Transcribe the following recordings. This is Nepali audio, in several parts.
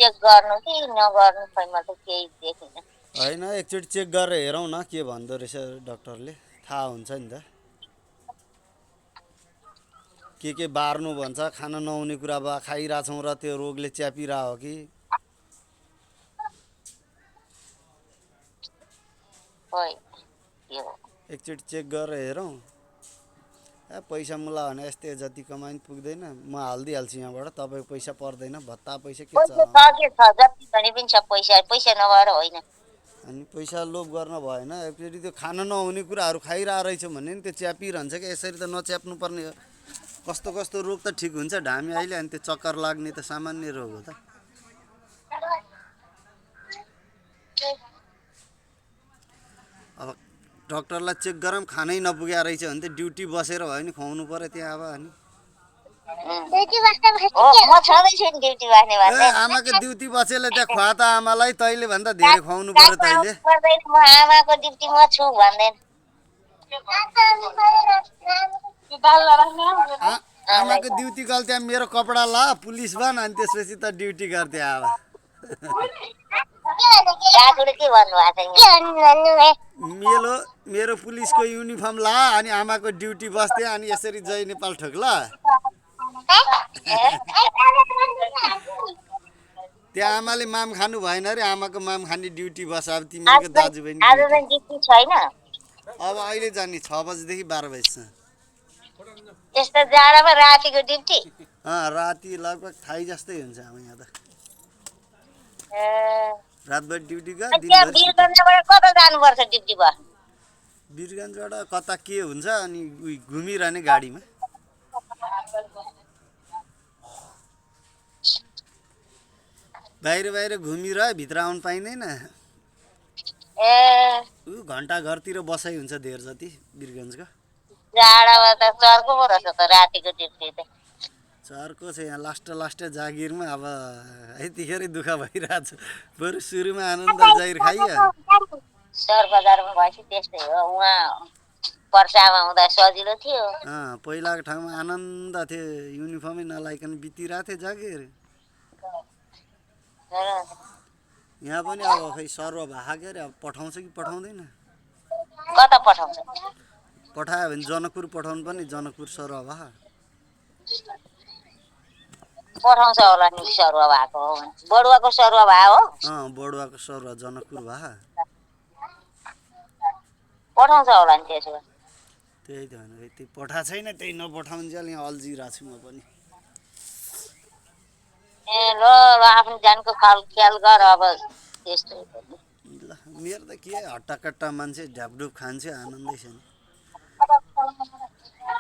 चेक गर्नु कि नगर्नु खै म त केही देखिनँ। होइन एकचोटि चेक गरेर हेरौँ न के भन्दो रहेछ डक्टरले, थाहा हुन्छ नि त। के बार्नु भन्छ, खान नहुने कुरा भयो खाइरहेछौँ र त्यो रोगले च्यापिरहेको हो कि। खोइ के हो। एकचोटि चेक गरेर हेरौँ। पैसा मुला भने यस्तै जति कमाइ पुग्दैन, म हालिदिइहाल्छु यहाँबाट, तपाईँको पैसा पर्दैन, भत्ता पैसा के पैसा चलाउनु। छ के छ, जति भने पनि छ पैसा, पैसा नभएर होइन। अनि पैसा लोभ गर्न भएन। एकचोटि त्यो खान नहुने कुराहरू खाइरहेको रहेछ भने नि त्यो च्यापिरहन्छ क्या, यसरी त नच्याप्नु पर्ने हो। कस्तो कस्तो रोग त ठिक हुन्छ ढामी अहिले, अनि त्यो चक्कर लाग्ने त सामान्य रोग हो त। अब डक्टरलाई चेक गरौँ, खानै नपुग्या रहेछ भने त ड्युटी बसेर भयो नि खुवाउनु पऱ्यो त्यहाँ। अब अनि म छँदैछु नि ड्युटी बस्ने ए भन्दै। आमाको ड्युटी बसेले त्यहाँ खुवा त आमालाई, तैँले भन्दा धेरै खुवाउनु पऱ्यो तैँले। पर्दैन, म आमाको ड्युटी म छु भन्दैन। आमाको ड्युटी गल त्यहाँ मेरो कपडा ला पुलिस बन, अनि त्यसपछि त ड्युटी गर्थे अब। के भन्नुभएको मेरो पुलिसको युनिफर्म ला, अनि आमाको ड्युटी बस्थे, अनि यसरी जय नेपाल ठोक ल। त्यहाँ आमाले माम खानु भएन अरे, आमाको माम खाने ड्युटी बस। अब तिमीहरूको दाजुबहिनी आज ड्युटी। चाहिँ ड्युटी छैन। अब अहिले जाने 6 बजीदेखि 12 बजीसम्म। यस्तो जाडोमा रातिको ड्युटी। राति लगभग थाहै जस्तै हुन्छ अब यहाँ त। रातभरि ड्युटी गर, त्यहाँ दिनभरि सुत। वीरगन्जबाट कता जानुपर्छ ड्युटी भयो? वीरगन्जबाट कता के हुन्छ, अनि घुमिरहने गाडीमा। बाहिर बाहिर घुमिरह, भित्र आउनु पाइँदैन। घन्टा घरतिर बसाइ हुन्छ धेर जति वीरगन्जको। जाडामा त चर्को पो रहेछ त रातिको ड्युटी त। चर्को छ यहाँ लास्ट जागिरमा। अब यतिखेरै दुःख भइरहेछ, बरु सुरुमा आनन्द जागिर खाइयो। सहर बजारमा भएपछि त्यस्तै हो। उहाँ पर्सामा हुँदा सजिलो थियो। पहिलाको ठाउँमा आनन्द थियो, युनिफर्मै नलाइकन बितिरहेको थियो जागिर। यहाँ पनि अब खै सर्व भाग के अरे, अब पठाउँछ कि पठाउँदैन। कता पठाउँछ? पठायो भने जनकपुर पठाउनु पर्ने, जनकपुर सरुवा भा। पठाउँछ होला नि सरुवा भएको हो भने। बडुवाको सरुवा भयो हो? बडुवाको सरुवा जनकपुर भा। पठाउँछ होला नि त्यसो भए। त्यही त भने त्यही पठा छैन, त्यही नपठाउन्जेल यहाँ अल्झिरहेको छु म पनि। ल आफ्नो जानको ख्याल गर अब। त्यस्तै ल मेरो त के हट्टाकट्टा मान्छे, ढ्यापढुप खान्छ, आनन्दै छ नि।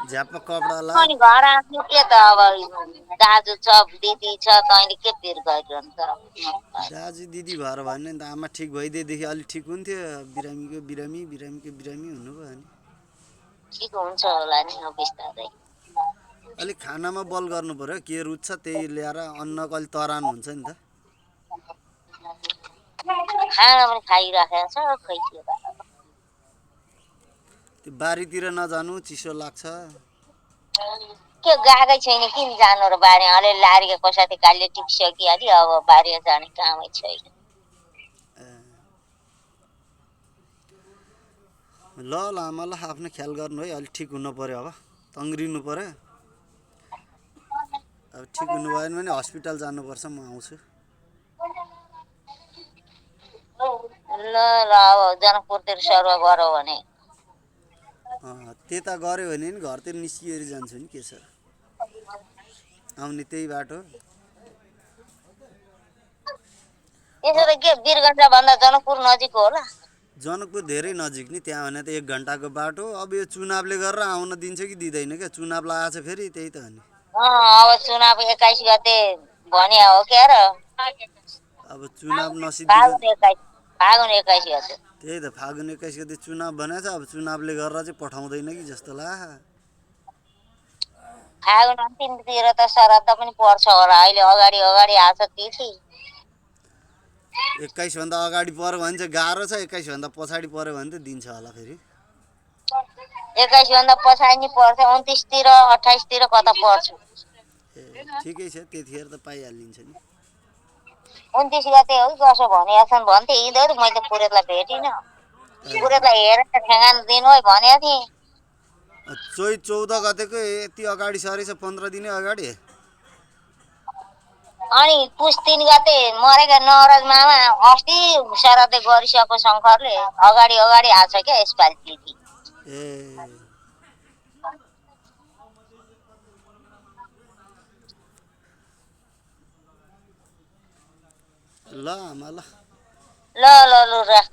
झ्याप कपडा ला। अनि घर आफ्नो के त अब दाजु छ दिदी छ, तैँले के पिर गरिरहनु त। दाजु दिदी भएर भन्यो नि त, आमा ठिक भइदिएदेखि अलिक ठिक हुन्थ्यो। बिरामीको बिरामी हुनुभयो नि। ठिक हुन्छ होला नि अब बिस्तारै। अलिक खानामा बल गर्नु पर्यो, के रुच्छ त्यही ल्याएर अन्नको अलिक तरान हुन्छ नि त। खाना पनि खाइराखेको छ खै के त। त्यो बारीतिर नजानु, चिसो लाग्छ। के गएकै छैन किन जानु र बारी? अलि लारीको साथी कालले टिपिसकिहाल्यो, अब बारीमा जाने कामै छैन। ल आमा ल, आफ्नो ख्याल गर्नु है, अलिक ठिक हुनु पर्यो। अब तङ्ग्रिनु पर्यो। अब ठिक हुनु भएन भने हस्पिटल जानुपर्छ, म आउँछु। ल अब जनकपुरतिर सरुवा गरौ भने। त्यता गऱ्यो भने नि घरतिर निस्किएर जान्छु नि, के छ आउने त्यही बाटो। त्यसो त के वीरगन्ज भन्दा जनकपुर नजिक होला? जनकपुर धेरै नजिक नि, त्यहाँ भने त 1 घन्टाको बाटो। अब यो चुनावले गरेर आउन दिन्छ कि दिँदैन क्या, चुनाव लागेको छ फेरि, त्यही त हो नि। अब चुनाव 21 गते भन्या हो क्या र। अब चुनाव नसिद्धिकन फागुन 21 गते। त्यही त फागुन 21 गते चुनाव भनेको छ। अब चुनावले गरेर चाहिँ पठाउँदैन कि जस्तो लाग्छ। फागुन अन्तिमतिर त श्राद्ध पनि पर्छ होला। अहिले अगाडि आछ तिथि। 21 भन्दा अगाडि पर्यो भने चाहिँ गाह्रो छ, 21 भन्दा पछाडि पर्यो भने त दिन्छ होला फेरि। 21 भन्दा पछाडि नि पर्छ, 29 तिर 28 तिर कता पर्छ। ठिकै छ, त्यतिखेर त पाइहालिन्छ नि। 29 गते हो कि कसो भनेका छन् भन्थे यिनीहरू। मैले पुरेतलाई भेटिनँ। पुरेतलाई हेरेर ठेगान दिनु है भनेको थिएँ। चैत 14 गतेको यति अगाडि सरेछ, 15 दिनै अगाडि। अनि पुस 3 गते मरेका नवराज मामा अस्ति श्राद्ध गरिसकेको शङ्करले अगाडि अगाडि आएको छ क्या यसपालि तिथि। ए ल आमा ल। ल ल लु राख।